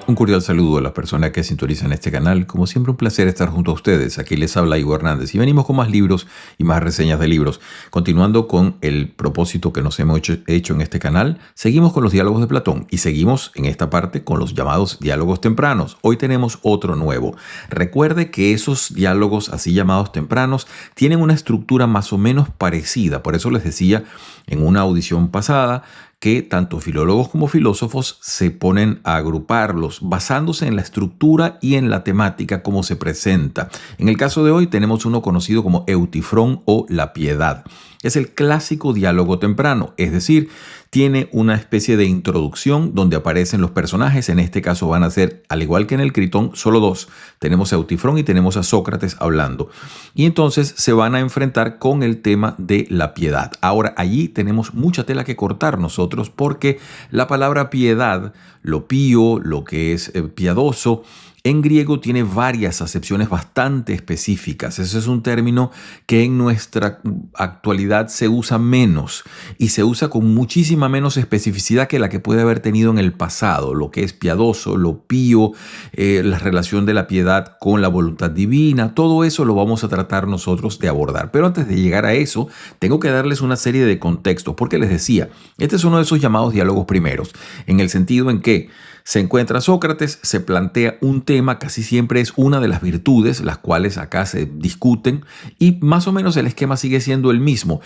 Un cordial saludo a las personas que sintonizan este canal. Como siempre, un placer estar junto a ustedes. Aquí les habla Ivo Hernández y venimos con más libros y más reseñas de libros. Continuando con el propósito que nos hemos hecho en este canal, seguimos con los diálogos de Platón y seguimos en esta parte con los llamados diálogos tempranos. Hoy tenemos otro nuevo. Recuerde que esos diálogos así llamados tempranos tienen una estructura más o menos parecida. Por eso les decía en una audición pasada que tanto filólogos como filósofos se ponen a agruparlos basándose en la estructura y en la temática como se presenta. En el caso de hoy tenemos uno conocido como Eutifrón o La Piedad. Es el clásico diálogo temprano, es decir, tiene una especie de introducción donde aparecen los personajes. En este caso van a ser, al igual que en el Critón, solo dos. Tenemos a Eutifrón y tenemos a Sócrates hablando. Y entonces se van a enfrentar con el tema de la piedad. Ahora, allí tenemos mucha tela que cortar nosotros porque la palabra piedad, lo pío, lo que es piadoso, en griego tiene varias acepciones bastante específicas. Ese es un término que en nuestra actualidad se usa menos y se usa con muchísima menos especificidad que la que puede haber tenido en el pasado. Lo que es piadoso, lo pío, la relación de la piedad con la voluntad divina, todo eso lo vamos a tratar nosotros de abordar. Pero antes de llegar a eso, tengo que darles una serie de contextos porque les decía, este es uno de esos llamados diálogos primeros, en el sentido en que se encuentra Sócrates, se plantea un tema, casi siempre es una de las virtudes, las cuales acá se discuten, y más o menos el esquema sigue siendo el mismo.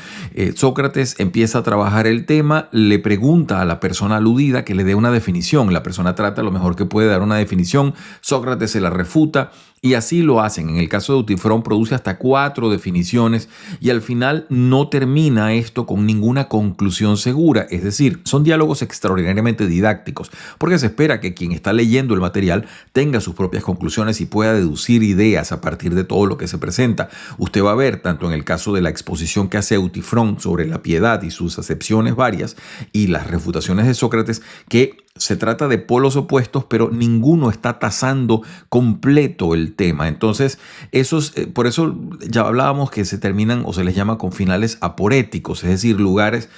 Sócrates empieza a trabajar el tema, le pregunta a la persona aludida que le dé una definición. La persona trata lo mejor que puede dar una definición, Sócrates se la refuta, y así lo hacen. En el caso de Eutifrón produce hasta 4 definiciones y al final no termina esto con ninguna conclusión segura. Es decir, son diálogos extraordinariamente didácticos porque se espera que quien está leyendo el material tenga sus propias conclusiones y pueda deducir ideas a partir de todo lo que se presenta. Usted va a ver, tanto en el caso de la exposición que hace Eutifrón sobre la piedad y sus acepciones varias y las refutaciones de Sócrates, que se trata de polos opuestos, pero ninguno está tasando completo el tema. Entonces, por eso ya hablábamos que se terminan o se les llama con finales aporéticos, es decir, lugares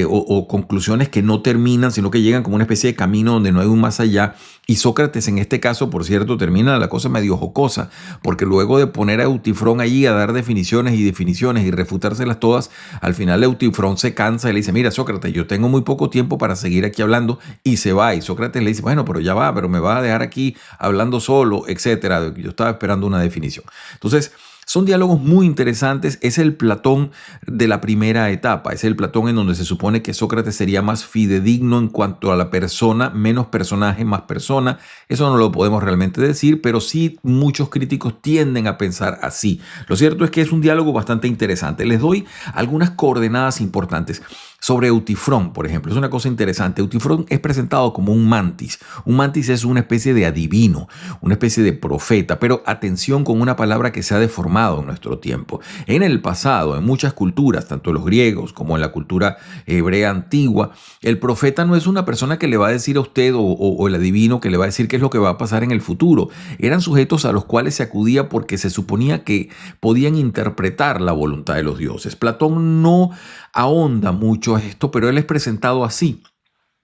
o conclusiones que no terminan, sino que llegan como una especie de camino donde no hay un más allá. Y Sócrates en este caso, por cierto, termina la cosa medio jocosa, porque luego de poner a Eutifrón allí a dar definiciones y refutárselas todas, al final Eutifrón se cansa y le dice, mira Sócrates, yo tengo muy poco tiempo para seguir aquí hablando, y se va. Y Sócrates le dice, bueno, pero ya va, pero me va a dejar aquí hablando solo, etcétera. Yo estaba esperando una definición. Entonces, son diálogos muy interesantes. Es el Platón de la primera etapa. Es el Platón en donde se supone que Sócrates sería más fidedigno en cuanto a la persona, menos personaje, más persona. Eso no lo podemos realmente decir, pero sí muchos críticos tienden a pensar así. Lo cierto es que es un diálogo bastante interesante. Les doy algunas coordenadas importantes. Sobre Eutifrón, por ejemplo, es una cosa interesante. Eutifrón es presentado como un mantis. Un mantis es una especie de adivino, una especie de profeta, pero atención con una palabra que se ha deformado en nuestro tiempo. En el pasado, en muchas culturas, tanto los griegos como en la cultura hebrea antigua, el profeta no es una persona que le va a decir a usted o el adivino que le va a decir qué es lo que va a pasar en el futuro. Eran sujetos a los cuales se acudía porque se suponía que podían interpretar la voluntad de los dioses. Platón no ahonda mucho a esto, pero él es presentado así.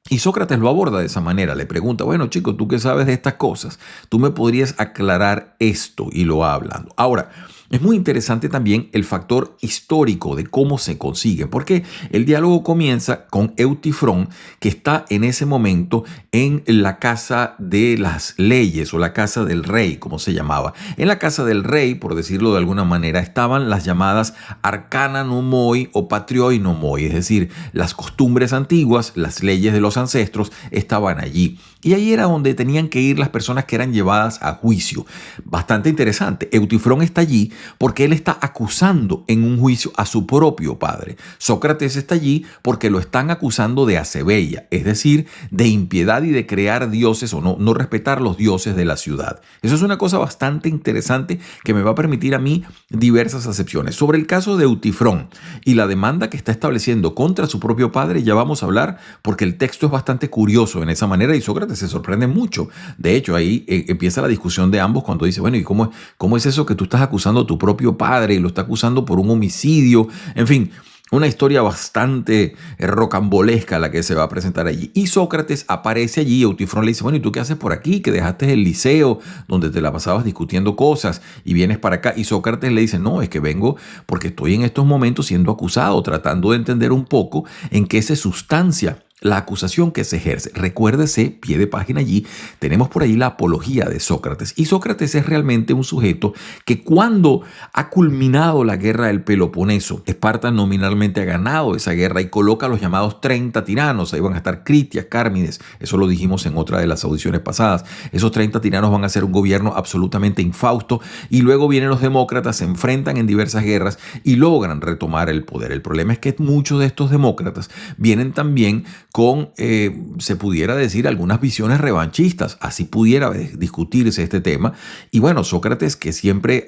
Y Sócrates lo aborda de esa manera. Le pregunta, bueno, chico, ¿tú qué sabes de estas cosas? ¿Tú me podrías aclarar esto? Y lo va hablando. Ahora, es muy interesante también el factor histórico de cómo se consigue, porque el diálogo comienza con Eutifrón, que está en ese momento en la casa de las leyes o la casa del rey, como se llamaba. En la casa del rey, por decirlo de alguna manera, estaban las llamadas arcana nomoi o patrioi nomoi, es decir, las costumbres antiguas, las leyes de los ancestros estaban allí. Y ahí era donde tenían que ir las personas que eran llevadas a juicio. Bastante interesante. Eutifrón está allí porque él está acusando en un juicio a su propio padre. Sócrates está allí porque lo están acusando de acebeia, es decir, de impiedad y de crear dioses o no respetar los dioses de la ciudad. Eso es una cosa bastante interesante que me va a permitir a mí diversas acepciones. Sobre el caso de Eutifrón y la demanda que está estableciendo contra su propio padre, ya vamos a hablar porque el texto es bastante curioso en esa manera y Sócrates se sorprende mucho. De hecho, ahí empieza la discusión de ambos cuando dice, bueno, ¿y cómo es eso que tú estás acusando a tu propio padre y lo está acusando por un homicidio? En fin, Una historia bastante rocambolesca la que se va a presentar allí. Y Sócrates aparece allí y Eutifrón le dice, bueno, ¿y tú qué haces por aquí? Que dejaste el liceo donde te la pasabas discutiendo cosas y vienes para acá. Y Sócrates le dice, no, es que vengo porque estoy en estos momentos siendo acusado, tratando de entender un poco en qué se sustancia la acusación que se ejerce. Recuérdese, pie de página allí, tenemos por ahí la apología de Sócrates. Y Sócrates es realmente un sujeto que cuando ha culminado la guerra del Peloponeso, Esparta nominalmente ha ganado esa guerra y coloca a los llamados 30 tiranos. Ahí van a estar Critias, Cármides, eso lo dijimos en otra de las audiciones pasadas. Esos 30 tiranos van a ser un gobierno absolutamente infausto y luego vienen los demócratas, se enfrentan en diversas guerras y logran retomar el poder. El problema es que muchos de estos demócratas vienen también con, se pudiera decir, algunas visiones revanchistas. Así pudiera discutirse este tema. Y bueno, Sócrates, que siempre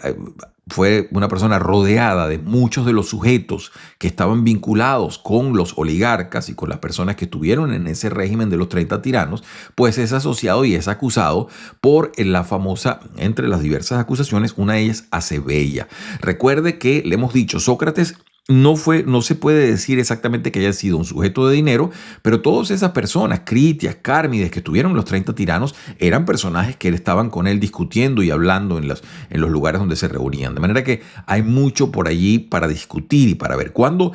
fue una persona rodeada de muchos de los sujetos que estaban vinculados con los oligarcas y con las personas que estuvieron en ese régimen de los 30 tiranos, pues es asociado y es acusado por la famosa, entre las diversas acusaciones, una de ellas Acebella. Recuerde que le hemos dicho, Sócrates no se puede decir exactamente que haya sido un sujeto de dinero, pero todas esas personas, Critias, Cármides, que estuvieron en los 30 tiranos, eran personajes que estaban con él discutiendo y hablando en los lugares donde se reunían. De manera que hay mucho por allí para discutir y para ver. Cuando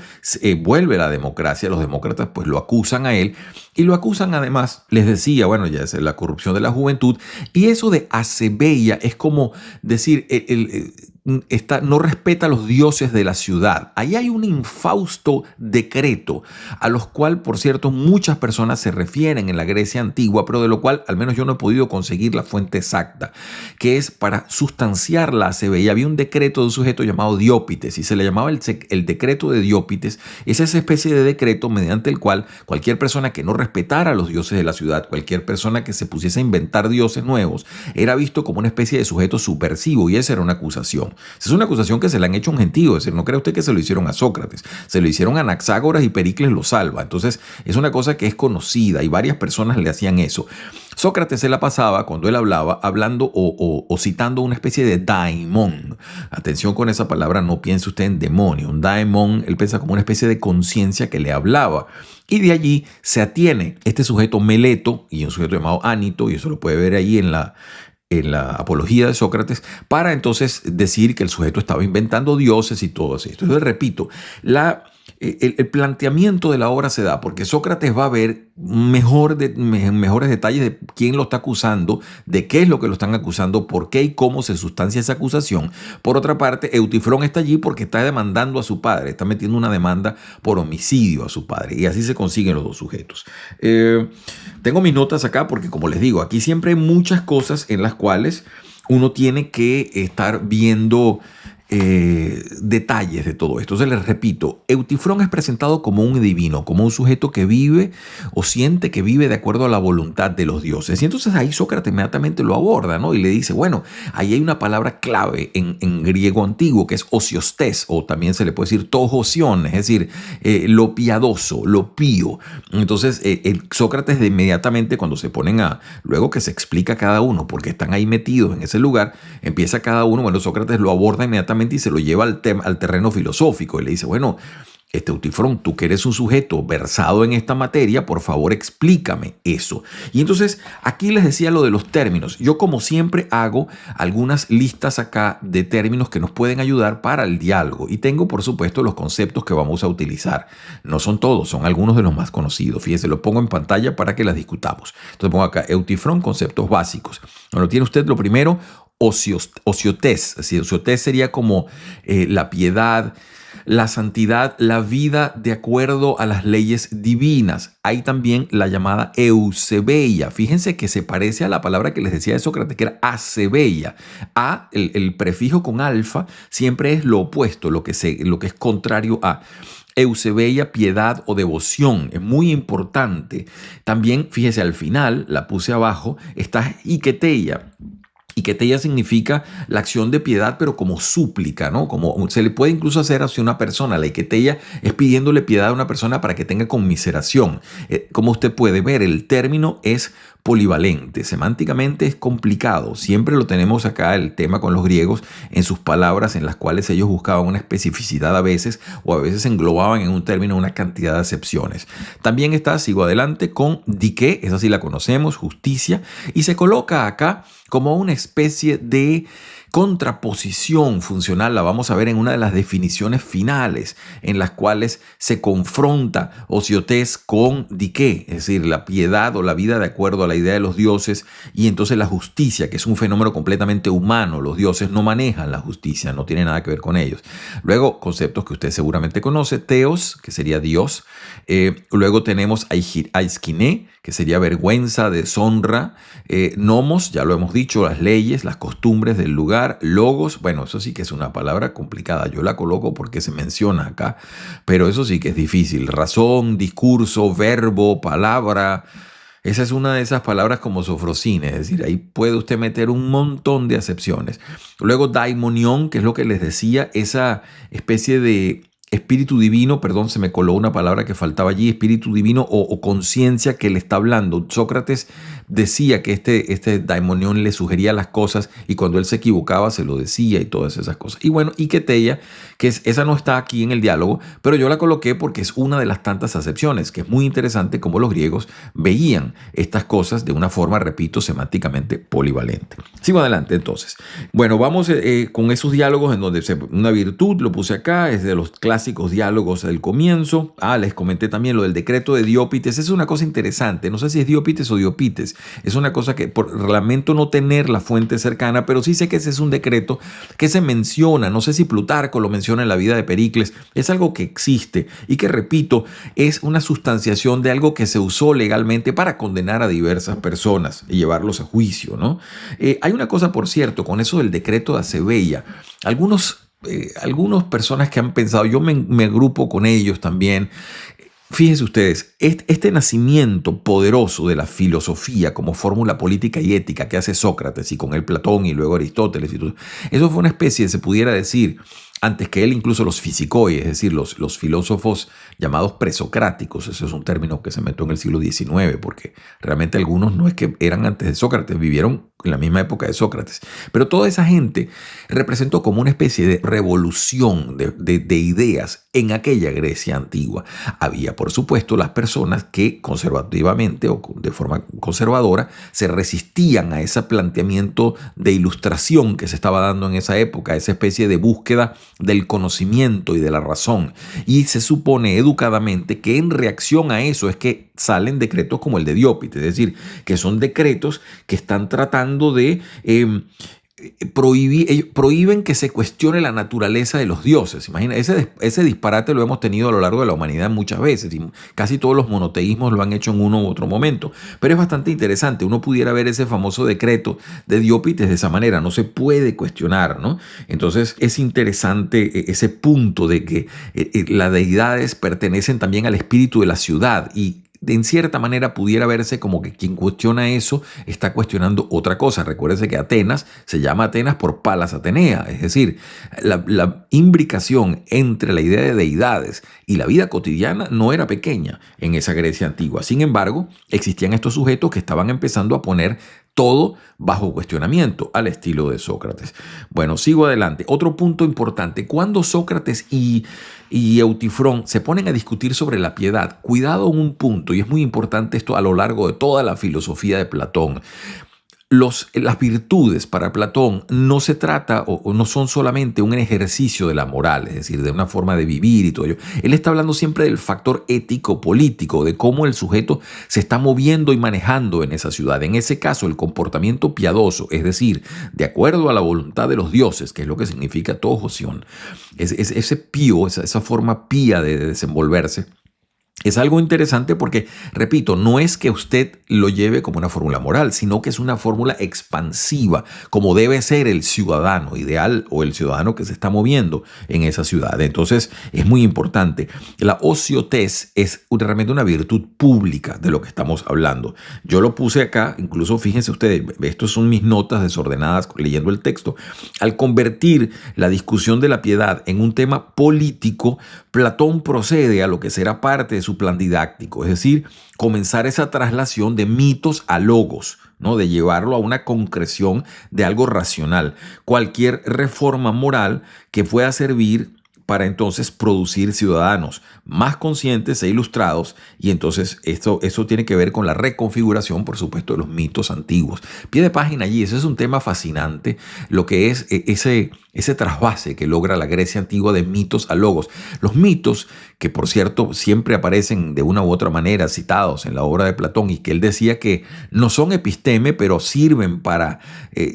vuelve la democracia, los demócratas pues lo acusan a él y lo acusan además, les decía, bueno, ya es la corrupción de la juventud, y eso de Acebella es como decir, no respeta a los dioses de la ciudad. Ahí hay un infausto decreto a los cual, por cierto, muchas personas se refieren en la Grecia antigua, pero de lo cual al menos yo no he podido conseguir la fuente exacta, que es para sustanciar la Acebella. Había un decreto de un sujeto llamado Diópites y se le llamaba el decreto de Diópites. Es esa especie de decreto mediante el cual cualquier persona que no respetara a los dioses de la ciudad, cualquier persona que se pusiese a inventar dioses nuevos, era visto como una especie de sujeto subversivo y esa era una acusación. Es una acusación que se le han hecho a un gentío, es decir, no cree usted que se lo hicieron a Sócrates, se lo hicieron a Anaxágoras y Pericles lo salva. Entonces es una cosa que es conocida y varias personas le hacían eso. Sócrates se la pasaba, cuando él hablaba, hablando o citando una especie de daimon. Atención con esa palabra, no piense usted en demonio. Un daimon, él piensa como una especie de conciencia que le hablaba. Y de allí se atiene este sujeto Meleto y un sujeto llamado Ánito, y eso lo puede ver ahí en la apología de Sócrates, para entonces decir que el sujeto estaba inventando dioses y todo eso. Entonces, repito, el planteamiento de la obra se da porque Sócrates va a ver mejores detalles de quién lo está acusando, de qué es lo que lo están acusando, por qué y cómo se sustancia esa acusación. Por otra parte, Eutifrón está allí porque está demandando a su padre, está metiendo una demanda por homicidio a su padre, y así se consiguen los dos sujetos. Tengo mis notas acá porque, como les digo, aquí siempre hay muchas cosas en las cuales uno tiene que estar viendo detalles de todo esto. Entonces les repito, Eutifrón es presentado como un divino, como un sujeto que vive o siente que vive de acuerdo a la voluntad de los dioses. Y entonces ahí Sócrates inmediatamente lo aborda, ¿no? Y le dice, bueno, ahí hay una palabra clave en griego antiguo que es osiostés, o también se le puede decir tojosion, es decir, lo piadoso, lo pío. Entonces Sócrates de inmediatamente, cuando se ponen luego que se explica cada uno, porque están ahí metidos en ese lugar, empieza cada uno, bueno, Sócrates lo aborda inmediatamente y se lo lleva al terreno filosófico y le dice, bueno, Eutifrón, tú que eres un sujeto versado en esta materia, por favor explícame eso. Y entonces aquí les decía lo de los términos. Yo como siempre hago algunas listas acá de términos que nos pueden ayudar para el diálogo y tengo por supuesto los conceptos que vamos a utilizar. No son todos, son algunos de los más conocidos. Fíjese, lo pongo en pantalla para que las discutamos. Entonces pongo acá Eutifrón, conceptos básicos. Bueno, tiene usted lo primero, ociotés. Ociotés sería como la piedad, la santidad, la vida de acuerdo a las leyes divinas. Hay también la llamada Eusebia. Fíjense que se parece a la palabra que les decía de Sócrates, que era Acebella. El prefijo con alfa siempre es lo opuesto, lo que es contrario a. Eusebia, piedad o devoción, es muy importante. También, fíjese, al final, la puse abajo, está Iketeia. Iketeia significa la acción de piedad, pero como súplica, ¿no? Como se le puede incluso hacer hacia una persona. La iketeia es pidiéndole piedad a una persona para que tenga conmiseración. Como usted puede ver, el término es polivalente. Semánticamente es complicado. Siempre lo tenemos acá el tema con los griegos en sus palabras en las cuales ellos buscaban una especificidad a veces o a veces englobaban en un término una cantidad de acepciones. También está, sigo adelante, con dike, esa sí la conocemos, justicia, y se coloca acá como una especie de contraposición funcional. La vamos a ver en una de las definiciones finales en las cuales se confronta osiotes con dike, es decir, la piedad o la vida de acuerdo a la idea de los dioses, y entonces la justicia, que es un fenómeno completamente humano. Los dioses no manejan la justicia, no tiene nada que ver con ellos. Luego, conceptos que usted seguramente conoce: teos, que sería Dios. Luego tenemos aiskine, que sería vergüenza, deshonra. Nomos, ya lo hemos dicho, las leyes, las costumbres del lugar. Logos, bueno, eso sí que es una palabra complicada. Yo la coloco porque se menciona acá, pero eso sí que es difícil. Razón, discurso, verbo, palabra. Esa es una de esas palabras como sofrosine, es decir, ahí puede usted meter un montón de acepciones. Luego daimonión, que es lo que les decía, esa especie de espíritu divino, perdón, se me coló una palabra que faltaba allí, espíritu divino o conciencia que le está hablando. Sócrates decía que este daimonión le sugería las cosas y cuando él se equivocaba se lo decía y todas esas cosas. Y bueno, y keteia, esa no está aquí en el diálogo, pero yo la coloqué porque es una de las tantas acepciones, que es muy interesante cómo los griegos veían estas cosas de una forma, repito, semánticamente polivalente. Sigo adelante entonces. Bueno, vamos con esos diálogos en donde una virtud, lo puse acá, es de los clásicos diálogos del comienzo. Les comenté también lo del decreto de Diópites. Es una cosa interesante. No sé si es Diópites o Diopites. Es una cosa que lamento no tener la fuente cercana, pero sí sé que ese es un decreto que se menciona. No sé si Plutarco lo menciona en la vida de Pericles. Es algo que existe y que, repito, es una sustanciación de algo que se usó legalmente para condenar a diversas personas y llevarlos a juicio, ¿no? Hay una cosa, por cierto, con eso del decreto de Acebella. Algunas personas que han pensado, yo me agrupo con ellos también. Fíjense ustedes, este nacimiento poderoso de la filosofía como fórmula política y ética que hace Sócrates y con él Platón y luego Aristóteles y todo eso fue una especie, se pudiera decir, antes que él incluso los fisicoi, es decir, los filósofos llamados presocráticos. Ese es un término que se metió en el siglo XIX, porque realmente algunos no es que eran antes de Sócrates, vivieron en la misma época de Sócrates. Pero toda esa gente representó como una especie de revolución de ideas en aquella Grecia antigua. Había, por supuesto, las personas que conservativamente o de forma conservadora se resistían a ese planteamiento de ilustración que se estaba dando en esa época, esa especie de búsqueda del conocimiento y de la razón. Y se supone educadamente que en reacción a eso es que salen decretos como el de Diópites, es decir, que son decretos que están tratando de prohíben que se cuestione la naturaleza de los dioses. Imagina, ese disparate lo hemos tenido a lo largo de la humanidad muchas veces y casi todos los monoteísmos lo han hecho en uno u otro momento. Pero es bastante interesante. Uno pudiera ver ese famoso decreto de Diópites de esa manera. No se puede cuestionar, ¿no? Entonces es interesante ese punto de que las deidades pertenecen también al espíritu de la ciudad y en cierta manera pudiera verse como que quien cuestiona eso está cuestionando otra cosa. Recuérdese que Atenas se llama Atenas por Palas Atenea, es decir, la imbricación entre la idea de deidades y la vida cotidiana no era pequeña en esa Grecia antigua. Sin embargo, existían estos sujetos que estaban empezando a poner todo bajo cuestionamiento al estilo de Sócrates. Bueno, sigo adelante. Otro punto importante, cuando Sócrates y Eutifrón se ponen a discutir sobre la piedad, cuidado en un punto, y es muy importante esto a lo largo de toda la filosofía de Platón. Las virtudes para Platón no se trata o no son solamente un ejercicio de la moral, es decir, de una forma de vivir y todo ello. Él está hablando siempre del factor ético-político, de cómo el sujeto se está moviendo y manejando en esa ciudad. En ese caso, el comportamiento piadoso, es decir, de acuerdo a la voluntad de los dioses, que es lo que significa tojoción, ese pío, esa forma pía de desenvolverse. Es algo interesante porque, repito, no es que usted lo lleve como una fórmula moral, sino que es una fórmula expansiva, como debe ser el ciudadano ideal o el ciudadano que se está moviendo en esa ciudad. Entonces, es muy importante. La ociotes es realmente una virtud pública de lo que estamos hablando. Yo lo puse acá, incluso fíjense ustedes, estos son mis notas desordenadas leyendo el texto. Al convertir la discusión de la piedad en un tema político, Platón procede a lo que será parte de su plan didáctico, es decir, comenzar esa traslación de mitos a logos, ¿no? De llevarlo a una concreción de algo racional. Cualquier reforma moral que pueda servir para entonces producir ciudadanos más conscientes e ilustrados, y entonces eso tiene que ver con la reconfiguración, por supuesto, de los mitos antiguos. Pie de página allí, ese es un tema fascinante, lo que es ese trasvase que logra la Grecia antigua de mitos a logos. Los mitos, que por cierto siempre aparecen de una u otra manera citados en la obra de Platón, y que él decía que no son episteme, pero sirven para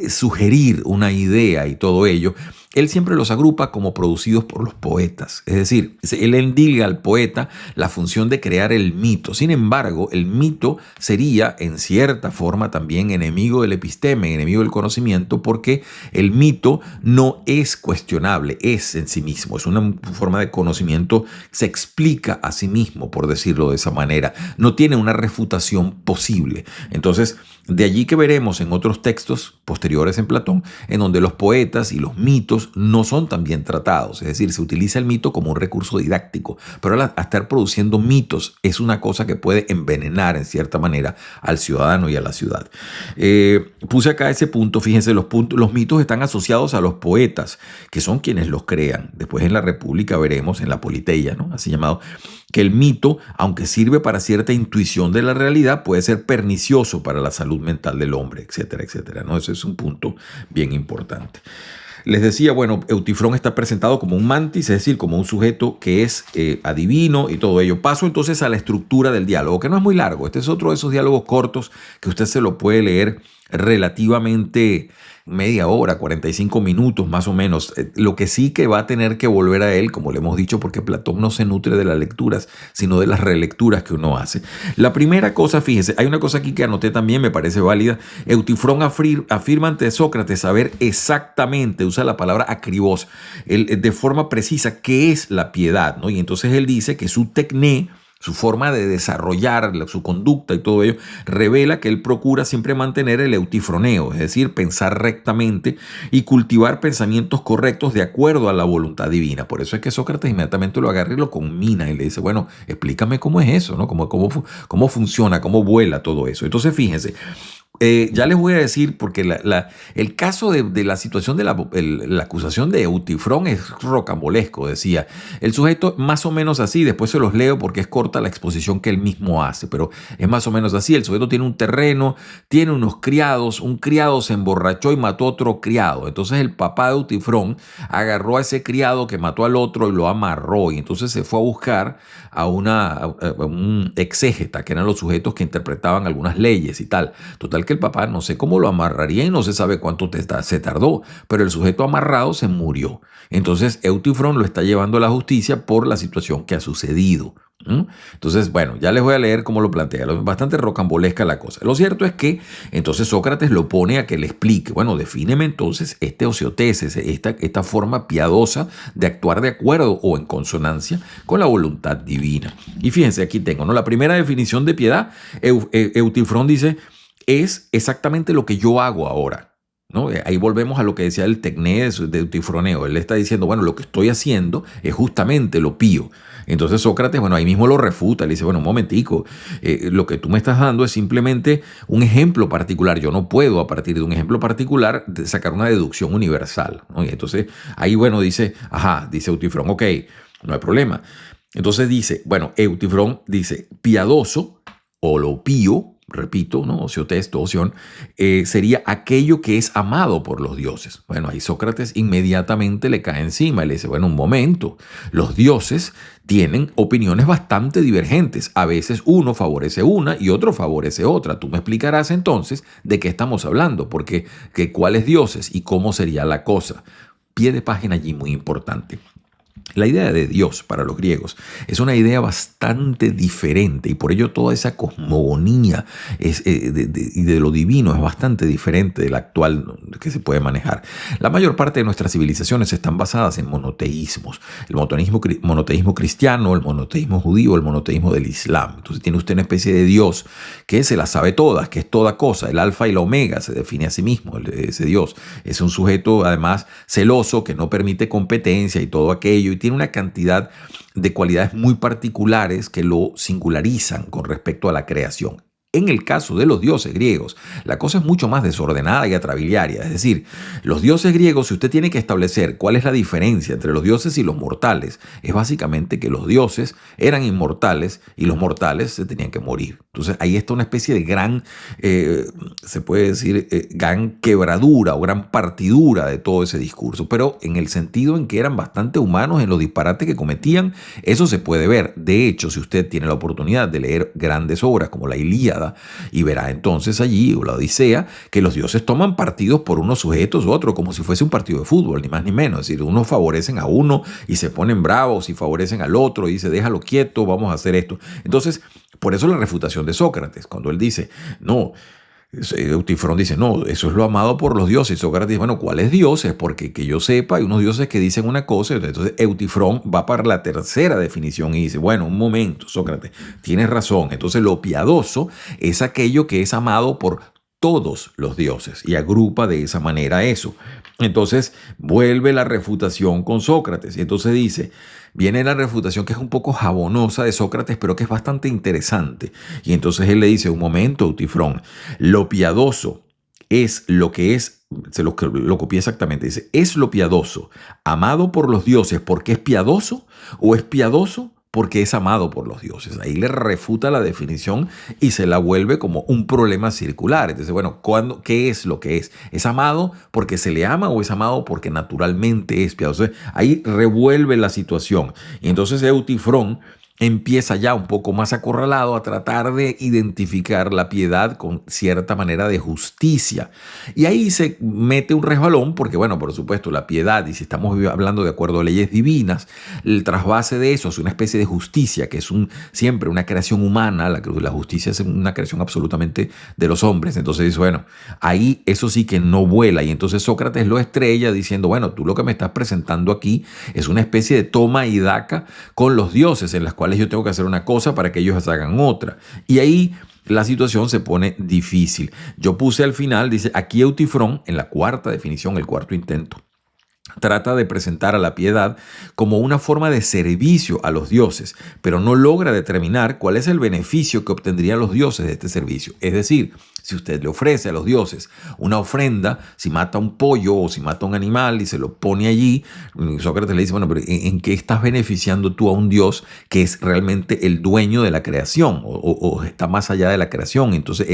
sugerir una idea y todo ello, él siempre los agrupa como producidos por los poetas. Es decir, él endilga al poeta la función de crear el mito. Sin embargo, el mito sería en cierta forma también enemigo del episteme, enemigo del conocimiento, porque el mito no es cuestionable, es en sí mismo. Es una forma de conocimiento, se explica a sí mismo, por decirlo de esa manera. No tiene una refutación posible. Entonces, de allí que veremos en otros textos posteriores en Platón, en donde los poetas y los mitos no son tan bien tratados. Es decir, se utiliza el mito como un recurso didáctico, pero al estar produciendo mitos es una cosa que puede envenenar en cierta manera al ciudadano y a la ciudad. Puse acá ese punto, fíjense, los mitos están asociados a los poetas, que son quienes los crean. Después en la República veremos, en la Politeia, ¿no? Así llamado, que el mito, aunque sirve para cierta intuición de la realidad, puede ser pernicioso para la salud mental del hombre, etcétera, etcétera, ¿no? Ese es un punto bien importante. Les decía, bueno, Eutifrón está presentado como un mantis, es decir, como un sujeto que es adivino y todo ello. Paso entonces a la estructura del diálogo, que no es muy largo. Este es otro de esos diálogos cortos que usted se lo puede leer relativamente media hora, 45 minutos más o menos. Lo que sí que va a tener que volver a él, como le hemos dicho, porque Platón no se nutre de las lecturas, sino de las relecturas que uno hace. La primera cosa, fíjese, hay una cosa aquí que anoté también, me parece válida. Eutifrón afirma ante Sócrates saber exactamente, usa la palabra akribos, de forma precisa, qué es la piedad, ¿no? Y entonces él dice que su tecné, su forma de desarrollar su conducta y todo ello, revela que él procura siempre mantener el eutifroneo, es decir, pensar rectamente y cultivar pensamientos correctos de acuerdo a la voluntad divina. Por eso es que Sócrates inmediatamente lo agarra y lo conmina y le dice, bueno, explícame cómo es eso, ¿no? Cómo funciona, cómo vuela todo eso. Entonces, fíjense, ya les voy a decir, porque el caso de la situación de la acusación de Eutifrón es rocambolesco, decía. El sujeto más o menos así, después se los leo porque es corta la exposición que él mismo hace, pero es más o menos así. El sujeto tiene un terreno, tiene unos criados, un criado se emborrachó y mató a otro criado. Entonces el papá de Eutifrón agarró a ese criado que mató al otro y lo amarró, y entonces se fue a buscar a un exégeta, que eran los sujetos que interpretaban algunas leyes y tal. Total que el papá no sé cómo lo amarraría y no se sabe cuánto se tardó, pero el sujeto amarrado se murió. Entonces Eutifrón lo está llevando a la justicia por la situación que ha sucedido. Entonces, bueno, ya les voy a leer cómo lo plantea. Bastante rocambolesca la cosa. Lo cierto es que entonces Sócrates lo pone a que le explique. Bueno, defíneme entonces osioteses, esta forma piadosa de actuar de acuerdo o en consonancia con la voluntad divina. Y fíjense, aquí tengo, ¿no? La primera definición de piedad, Eutifrón dice, es exactamente lo que yo hago ahora, ¿no? Ahí volvemos a lo que decía el tecné de Eutifroneo. Él está diciendo, bueno, lo que estoy haciendo es justamente lo pío. Entonces Sócrates, bueno, ahí mismo lo refuta, le dice, bueno, un momentico, lo que tú me estás dando es simplemente un ejemplo particular. Yo no puedo a partir de un ejemplo particular sacar una deducción universal, ¿no? Y entonces ahí, bueno, dice Eutifrón, ok, no hay problema. Entonces dice, bueno, Eutifrón dice, piadoso o lo pío, repito, ¿no? Osiotes, oción, sería aquello que es amado por los dioses. Bueno, ahí Sócrates inmediatamente le cae encima y le dice, bueno, un momento, los dioses tienen opiniones bastante divergentes. A veces uno favorece una y otro favorece otra. Tú me explicarás entonces de qué estamos hablando, porque cuáles dioses y cómo sería la cosa. Pie de página allí muy importante. La idea de Dios para los griegos es una idea bastante diferente, y por ello toda esa cosmogonía y de lo divino es bastante diferente de la actual que se puede manejar. La mayor parte de nuestras civilizaciones están basadas en monoteísmos. El monoteísmo cristiano, el monoteísmo judío, el monoteísmo del Islam. Entonces tiene usted una especie de Dios que se las sabe todas, que es toda cosa. El alfa y la omega se define a sí mismo, ese Dios. Es un sujeto además celoso que no permite competencia y todo aquello, y tiene una cantidad de cualidades muy particulares que lo singularizan con respecto a la creación. En el caso de los dioses griegos, la cosa es mucho más desordenada y atrabiliaria. Es decir, los dioses griegos, si usted tiene que establecer cuál es la diferencia entre los dioses y los mortales, es básicamente que los dioses eran inmortales y los mortales se tenían que morir. Entonces ahí está una especie de gran, se puede decir, gran quebradura o gran partidura de todo ese discurso, pero en el sentido en que eran bastante humanos en los disparates que cometían, eso se puede ver. De hecho, si usted tiene la oportunidad de leer grandes obras como la Ilíada, y verá entonces allí, o la Odisea, que los dioses toman partidos por unos sujetos u otros, como si fuese un partido de fútbol, ni más ni menos. Es decir, unos favorecen a uno y se ponen bravos y favorecen al otro y dice, déjalo quieto, vamos a hacer esto. Entonces, por eso la refutación de Sócrates, cuando él dice, no, Eutifrón dice, no, eso es lo amado por los dioses. Sócrates dice, bueno, ¿cuáles dioses? Porque que yo sepa, hay unos dioses que dicen una cosa. Entonces Eutifrón va para la tercera definición y dice, bueno, un momento, Sócrates, tienes razón. Entonces lo piadoso es aquello que es amado por todos los dioses y agrupa de esa manera eso. Entonces vuelve la refutación con Sócrates y entonces dice, viene la refutación que es un poco jabonosa de Sócrates, pero que es bastante interesante. Y entonces él le dice, un momento, Eutifrón, lo piadoso es lo que es, lo copié exactamente, dice, ¿es lo piadoso amado por los dioses porque es piadoso o es piadoso porque es amado por los dioses? Ahí le refuta la definición y se la vuelve como un problema circular. Entonces, bueno, ¿qué es lo que es? ¿Es amado porque se le ama o es amado porque naturalmente es piadoso? Entonces, ahí revuelve la situación. Y entonces Eutifrón empieza ya un poco más acorralado a tratar de identificar la piedad con cierta manera de justicia. Y ahí se mete un resbalón porque, bueno, por supuesto, la piedad, y si estamos hablando de acuerdo a leyes divinas, el trasvase de eso es una especie de justicia, que es siempre una creación humana. La justicia es una creación absolutamente de los hombres. Entonces, bueno, ahí eso sí que no vuela. Y entonces Sócrates lo estrella diciendo, bueno, tú lo que me estás presentando aquí es una especie de toma y daca con los dioses en las cuales yo tengo que hacer una cosa para que ellos hagan otra. Y ahí la situación se pone difícil. Yo puse al final, dice, aquí Eutifrón, en la cuarta definición, el cuarto intento, trata de presentar a la piedad como una forma de servicio a los dioses, pero no logra determinar cuál es el beneficio que obtendrían los dioses de este servicio. Es decir, si usted le ofrece a los dioses una ofrenda, si mata un pollo o si mata un animal y se lo pone allí, Sócrates le dice, bueno, pero ¿en qué estás beneficiando tú a un dios que es realmente el dueño de la creación o está más allá de la creación? Entonces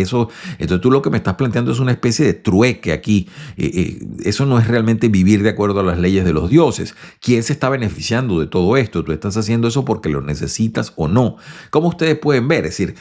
tú lo que me estás planteando es una especie de trueque aquí. Eso no es realmente vivir de acuerdo a las leyes de los dioses. ¿Quién se está beneficiando de todo esto? ¿Tú estás haciendo eso porque lo necesitas o no? Como ustedes pueden ver, es decir,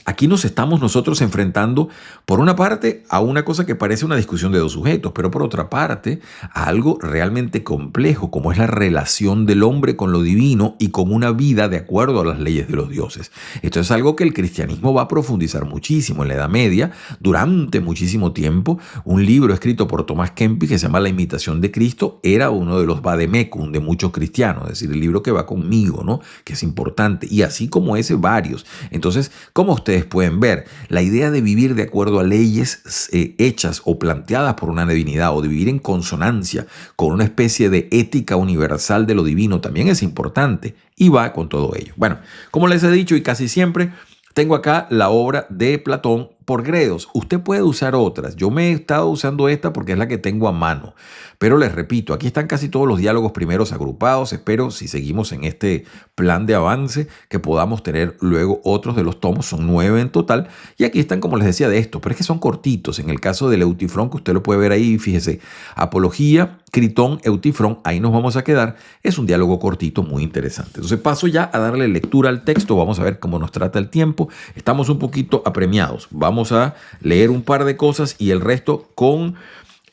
aquí nos estamos nosotros enfrentando, por una parte, a una cosa que parece una discusión de dos sujetos, pero por otra parte, a algo realmente complejo, como es la relación del hombre con lo divino y con una vida de acuerdo a las leyes de los dioses. Esto es algo que el cristianismo va a profundizar muchísimo en la Edad Media, durante muchísimo tiempo. Un libro escrito por Tomás Kempis que se llama La imitación de Cristo era uno de los vademecum de muchos cristianos, es decir, el libro que va conmigo, ¿no? Que es importante, y así como ese, varios. Entonces, ¿cómo ustedes pueden ver? La idea de vivir de acuerdo a leyes hechas o planteadas por una divinidad o de vivir en consonancia con una especie de ética universal de lo divino también es importante y va con todo ello. Bueno, como les he dicho y casi siempre, tengo acá la obra de Platón por Gredos. Usted puede usar otras. Yo me he estado usando esta porque es la que tengo a mano. Pero les repito, aquí están casi todos los diálogos primeros agrupados. Espero, si seguimos en este plan de avance, que podamos tener luego otros de los tomos. Son 9 en total. Y aquí están, como les decía, de estos. Pero es que son cortitos. En el caso del Eutifrón, que usted lo puede ver ahí, fíjese, Apología, Critón, Eutifrón, ahí nos vamos a quedar. Es un diálogo cortito, muy interesante. Entonces paso ya a darle lectura al texto. Vamos a ver cómo nos trata el tiempo. Estamos un poquito apremiados. Vamos a leer un par de cosas y el resto con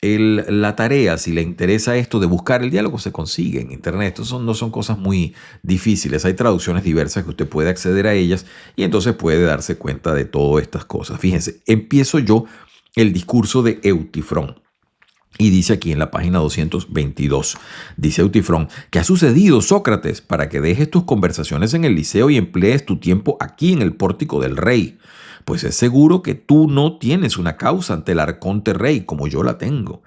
la tarea. Si le interesa esto de buscar el diálogo, se consigue en internet. Esto no son cosas muy difíciles. Hay traducciones diversas que usted puede acceder a ellas y entonces puede darse cuenta de todas estas cosas. Fíjense, empiezo yo el discurso de Eutifrón. Y dice aquí en la página 222, dice Eutifrón, ¿qué ha sucedido, Sócrates, para que dejes tus conversaciones en el liceo y emplees tu tiempo aquí en el pórtico del rey? Pues es seguro que tú no tienes una causa ante el arconte rey como yo la tengo.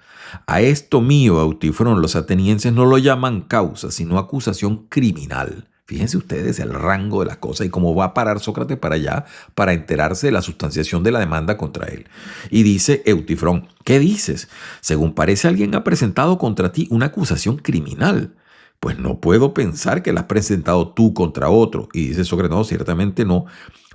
A esto mío, Eutifrón, los atenienses no lo llaman causa, sino acusación criminal. Fíjense ustedes el rango de las cosas y cómo va a parar Sócrates para allá para enterarse de la sustanciación de la demanda contra él. Y dice Eutifrón, ¿qué dices? Según parece, alguien ha presentado contra ti una acusación criminal. Pues no puedo pensar que la has presentado tú contra otro. Y dice Sócrates, no, ciertamente no.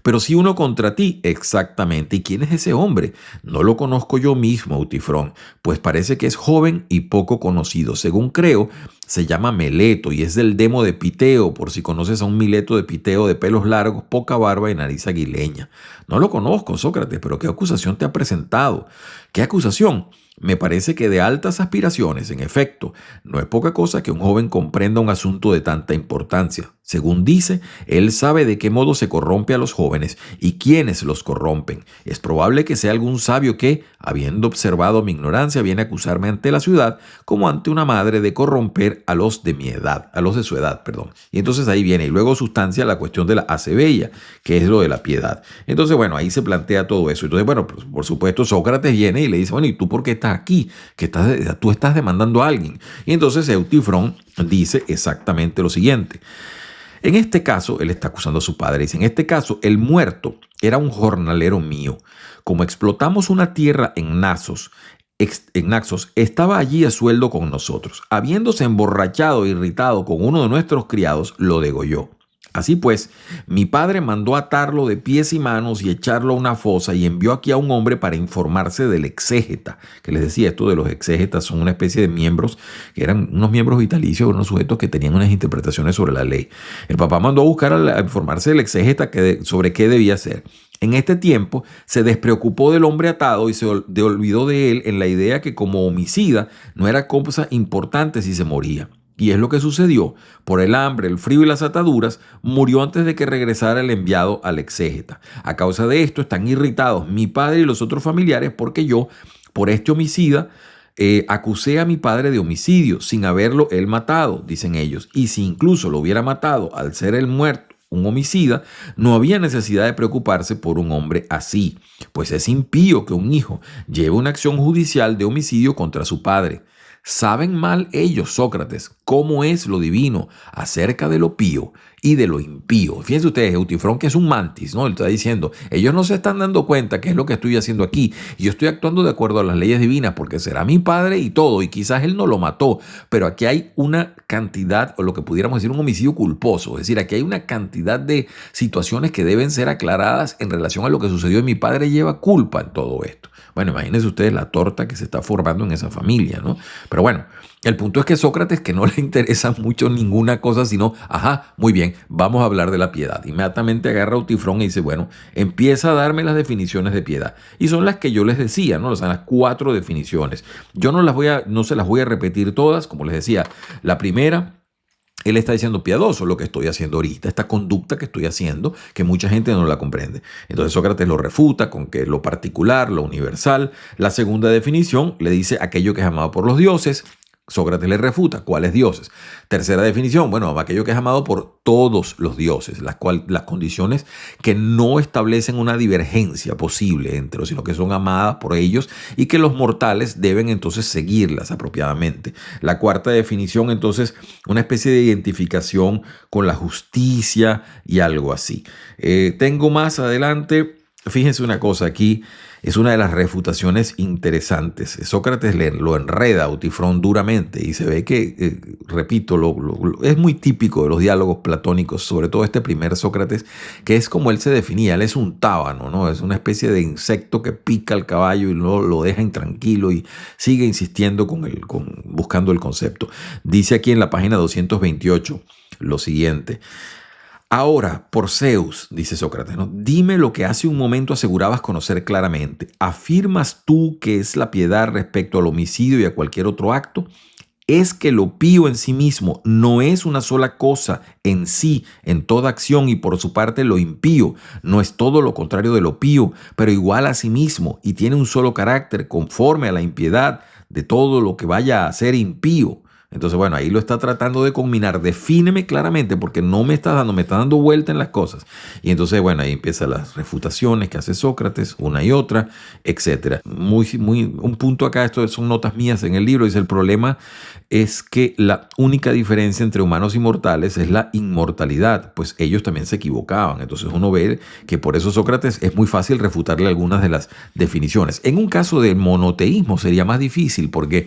Pero sí uno contra ti, exactamente. ¿Y quién es ese hombre? No lo conozco yo mismo, Eutifrón, pues parece que es joven y poco conocido. Según creo, se llama Meleto y es del demo de Piteo, por si conoces a un Mileto de Piteo de pelos largos, poca barba y nariz aguileña. No lo conozco, Sócrates, pero ¿qué acusación te ha presentado? ¿Qué acusación? Me parece que de altas aspiraciones, en efecto, no es poca cosa que un joven comprenda un asunto de tanta importancia. Según dice, él sabe de qué modo se corrompe a los jóvenes y quiénes los corrompen. Es probable que sea algún sabio que, habiendo observado mi ignorancia, viene a acusarme ante la ciudad como ante una madre de corromper a los de mi edad, a los de su edad, perdón. Y entonces ahí viene, y luego sustancia la cuestión de la acebella, que es lo de la piedad. Entonces, bueno, ahí se plantea todo eso. Entonces, bueno, pues, por supuesto, Sócrates viene y le dice, bueno, ¿y tú por qué estás aquí? Tú estás demandando a alguien. Y entonces Eutifrón dice exactamente lo siguiente. En este caso, él está acusando a su padre. Dice, en este caso, el muerto era un jornalero mío. Como explotamos una tierra en Naxos, estaba allí a sueldo con nosotros. Habiéndose emborrachado e irritado con uno de nuestros criados, lo degolló. Así pues, mi padre mandó atarlo de pies y manos y echarlo a una fosa y envió aquí a un hombre para informarse del exégeta, que les decía, esto de los exégetas son una especie de miembros, que eran unos miembros vitalicios, unos sujetos que tenían unas interpretaciones sobre la ley. El papá mandó a buscar a informarse del exégeta sobre qué debía hacer. En este tiempo se despreocupó del hombre atado y se olvidó de él en la idea que como homicida no era cosa importante si se moría. Y es lo que sucedió. Por el hambre, el frío y las ataduras, murió antes de que regresara el enviado al exégeta. A causa de esto están irritados mi padre y los otros familiares porque yo, por este homicida, acusé a mi padre de homicidio sin haberlo él matado, dicen ellos. Y si incluso lo hubiera matado al ser el muerto un homicida, no había necesidad de preocuparse por un hombre así, pues es impío que un hijo lleve una acción judicial de homicidio contra su padre. Saben mal ellos, Sócrates, cómo es lo divino acerca de lo pío y de lo impío. Fíjense ustedes, Eutifrón, que es un mantis, ¿no? Él está diciendo, ellos no se están dando cuenta que es lo que estoy haciendo aquí. Y yo estoy actuando de acuerdo a las leyes divinas porque será mi padre y todo, y quizás él no lo mató, pero aquí hay una cantidad, o lo que pudiéramos decir, un homicidio culposo. Es decir, aquí hay una cantidad de situaciones que deben ser aclaradas en relación a lo que sucedió y mi padre lleva culpa en todo esto. Bueno, imagínense ustedes la torta que se está formando en esa familia, ¿no? Pero bueno, el punto es que Sócrates, que no le interesa mucho ninguna cosa, sino, ajá, muy bien, vamos a hablar de la piedad. Inmediatamente agarra a Eutifrón y dice, bueno, empieza a darme las definiciones de piedad. Y son las que yo les decía, ¿no? Son las 4 definiciones. Yo no se las voy a repetir todas, como les decía. La primera, él está diciendo piadoso lo que estoy haciendo ahorita, esta conducta que estoy haciendo, que mucha gente no la comprende. Entonces Sócrates lo refuta con que lo particular, lo universal. La segunda definición le dice aquello que es amado por los dioses. Sócrates le refuta cuáles dioses. Tercera definición, bueno, aquello que es amado por todos los dioses, las condiciones que no establecen una divergencia posible entre ellos, sino que son amadas por ellos y que los mortales deben entonces seguirlas apropiadamente. La cuarta definición, entonces, una especie de identificación con la justicia y algo así. Tengo más adelante, fíjense una cosa aquí. Es una de las refutaciones interesantes. Sócrates lo enreda a Eutifrón duramente y se ve que, repito, es muy típico de los diálogos platónicos, sobre todo este primer Sócrates, que es como él se definía. Él es un tábano, ¿no? Es una especie de insecto que pica al caballo y lo deja intranquilo y sigue insistiendo buscando el concepto. Dice aquí en la página 228 lo siguiente. Ahora, por Zeus, dice Sócrates, ¿no? Dime lo que hace un momento asegurabas conocer claramente. ¿Afirmas tú que es la piedad respecto al homicidio y a cualquier otro acto? ¿Es que lo pío en sí mismo no es una sola cosa en sí, en toda acción, y por su parte lo impío no es todo lo contrario de lo pío, pero igual a sí mismo y tiene un solo carácter conforme a la impiedad de todo lo que vaya a ser impío. Entonces, bueno, ahí lo está tratando de combinar. Defíneme claramente porque no me está dando vuelta en las cosas. Y entonces, bueno, ahí empiezan las refutaciones que hace Sócrates, una y otra, etcétera. Un punto acá, esto son notas mías en el libro, dice: el problema es que la única diferencia entre humanos y mortales es la inmortalidad, pues ellos también se equivocaban. Entonces uno ve que por eso Sócrates es muy fácil refutarle algunas de las definiciones. En un caso de monoteísmo sería más difícil porque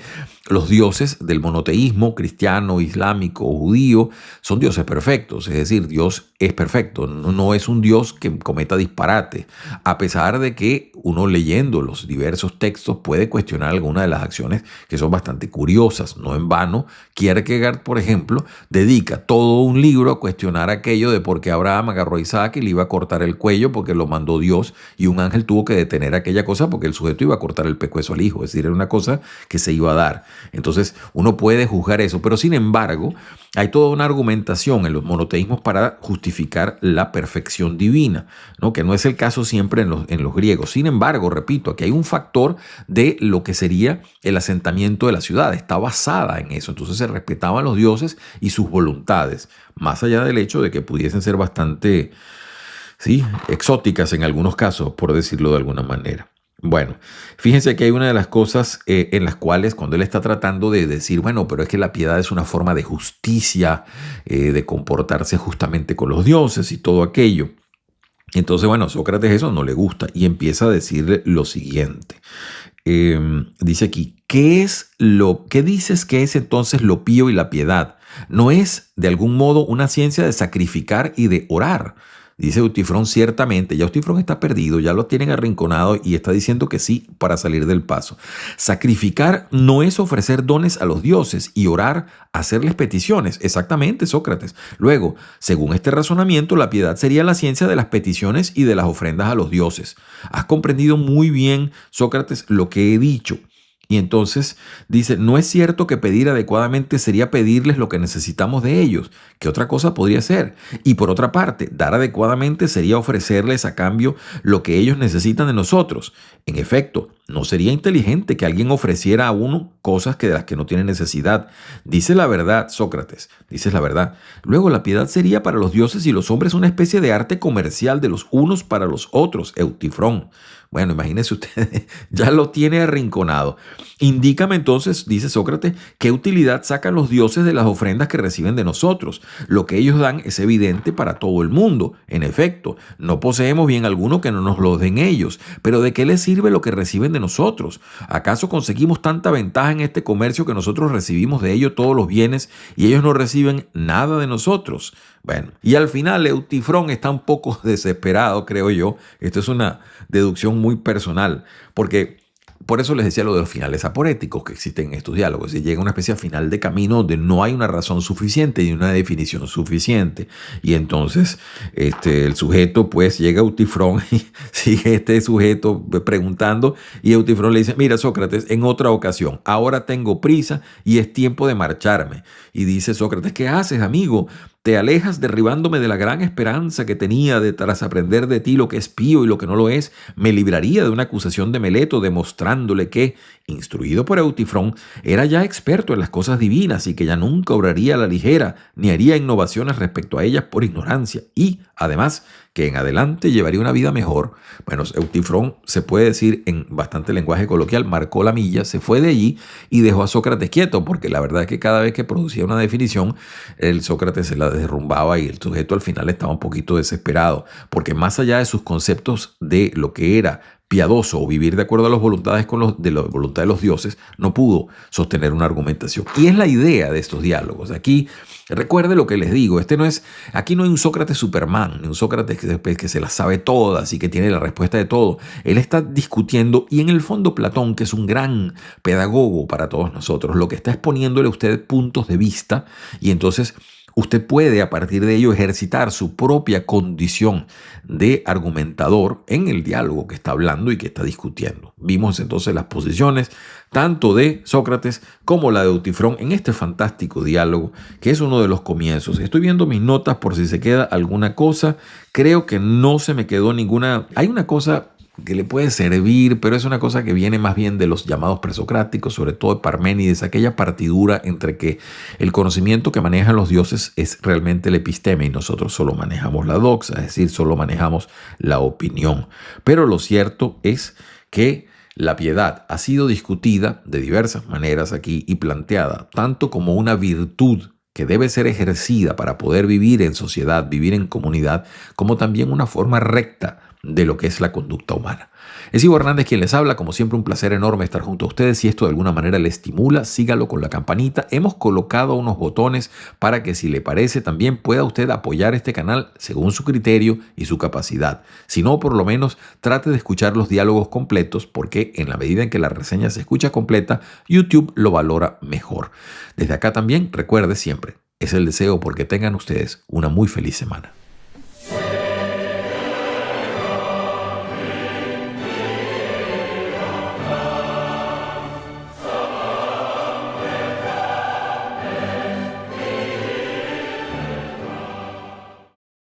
los dioses del monoteísmo cristiano, islámico o judío son dioses perfectos, es decir, Dios es perfecto, no es un Dios que cometa disparate, a pesar de que uno leyendo los diversos textos puede cuestionar algunas de las acciones que son bastante curiosas. No en vano, Kierkegaard, por ejemplo, dedica todo un libro a cuestionar aquello de por qué Abraham agarró a Isaac y le iba a cortar el cuello porque lo mandó Dios y un ángel tuvo que detener aquella cosa porque el sujeto iba a cortar el pescuezo al hijo, es decir, era una cosa que se iba a dar. Entonces uno puede juzgar eso, pero sin embargo hay toda una argumentación en los monoteísmos para justificar la perfección divina, ¿no? Que no es el caso siempre en los griegos. Sin embargo, repito, aquí hay un factor de lo que sería el asentamiento de la ciudad, está basada en eso. Entonces se respetaban los dioses y sus voluntades, más allá del hecho de que pudiesen ser bastante, sí, exóticas en algunos casos, por decirlo de alguna manera. Bueno, fíjense que hay una de las cosas en las cuales cuando él está tratando de decir, bueno, pero es que la piedad es una forma de justicia, de comportarse justamente con los dioses y todo aquello. Entonces, bueno, Sócrates eso no le gusta y empieza a decirle lo siguiente. Dice aquí: ¿qué dices que es entonces lo pío y la piedad? ¿No es de algún modo una ciencia de sacrificar y de orar? Dice Eutifrón: ciertamente, ya Eutifrón está perdido, ya lo tienen arrinconado y está diciendo que sí para salir del paso. Sacrificar no es ofrecer dones a los dioses y orar, hacerles peticiones. Exactamente, Sócrates. Luego, según este razonamiento, la piedad sería la ciencia de las peticiones y de las ofrendas a los dioses. Has comprendido muy bien, Sócrates, lo que he dicho. Y entonces dice: no es cierto que pedir adecuadamente sería pedirles lo que necesitamos de ellos. ¿Qué otra cosa podría ser? Y por otra parte, dar adecuadamente sería ofrecerles a cambio lo que ellos necesitan de nosotros. En efecto, no sería inteligente que alguien ofreciera a uno cosas de las que no tiene necesidad. Dice la verdad, Sócrates, dices la verdad. Luego, la piedad sería para los dioses y los hombres una especie de arte comercial de los unos para los otros, Eutifrón. Bueno, imagínense ustedes, ya lo tiene arrinconado. Indícame entonces, dice Sócrates, qué utilidad sacan los dioses de las ofrendas que reciben de nosotros. Lo que ellos dan es evidente para todo el mundo. En efecto, no poseemos bien alguno que no nos lo den ellos. Pero ¿de qué les sirve lo que reciben de nosotros? ¿Acaso conseguimos tanta ventaja en este comercio que nosotros recibimos de ellos todos los bienes y ellos no reciben nada de nosotros? Bueno, y al final Eutifrón está un poco desesperado, creo yo. Esto es una deducción muy personal, porque por eso les decía lo de los finales aporéticos que existen en estos diálogos. Y llega una especie de final de camino donde no hay una razón suficiente ni una definición suficiente. Y entonces el sujeto pues llega a Eutifrón y sigue este sujeto preguntando y Eutifrón le dice: mira, Sócrates, en otra ocasión, ahora tengo prisa y es tiempo de marcharme. Y dice Sócrates: ¿qué haces, amigo? Te alejas derribándome de la gran esperanza que tenía de tras aprender de ti lo que es pío y lo que no lo es. Me libraría de una acusación de Meleto demostrándole que, instruido por Eutifrón, era ya experto en las cosas divinas y que ya nunca obraría a la ligera ni haría innovaciones respecto a ellas por ignorancia y, además, que en adelante llevaría una vida mejor. Bueno, Eutifrón, se puede decir en bastante lenguaje coloquial, marcó la milla, se fue de allí y dejó a Sócrates quieto, porque la verdad es que cada vez que producía una definición, el Sócrates se la derrumbaba y el sujeto al final estaba un poquito desesperado, porque más allá de sus conceptos de lo que era piadoso o vivir de acuerdo a las voluntades de la voluntad de los dioses, no pudo sostener una argumentación. Y es la idea de estos diálogos. Aquí, recuerde lo que les digo, aquí no hay un Sócrates Superman, ni un Sócrates que se las sabe todas y que tiene la respuesta de todo. Él está discutiendo y en el fondo Platón, que es un gran pedagogo para todos nosotros, lo que está es poniéndole a usted puntos de vista y entonces usted puede a partir de ello ejercitar su propia condición de argumentador en el diálogo que está hablando y que está discutiendo. Vimos entonces las posiciones tanto de Sócrates como la de Eutifrón en este fantástico diálogo que es uno de los comienzos. Estoy viendo mis notas por si se queda alguna cosa. Creo que no se me quedó ninguna. Hay una cosa que le puede servir, pero es una cosa que viene más bien de los llamados presocráticos, sobre todo de Parménides, aquella partidura entre que el conocimiento que manejan los dioses es realmente el episteme y nosotros solo manejamos la doxa, es decir, solo manejamos la opinión. Pero lo cierto es que la piedad ha sido discutida de diversas maneras aquí y planteada tanto como una virtud que debe ser ejercida para poder vivir en sociedad, vivir en comunidad, como también una forma recta de lo que es la conducta humana. Es Ivo Hernández quien les habla, como siempre un placer enorme estar junto a ustedes. Si esto de alguna manera le estimula, sígalo con la campanita. Hemos colocado unos botones para que, si le parece, también pueda usted apoyar este canal según su criterio y su capacidad. Si no, por lo menos trate de escuchar los diálogos completos, porque en la medida en que la reseña se escucha completa, YouTube lo valora mejor. Desde acá también recuerde siempre, es el deseo porque tengan ustedes una muy feliz semana.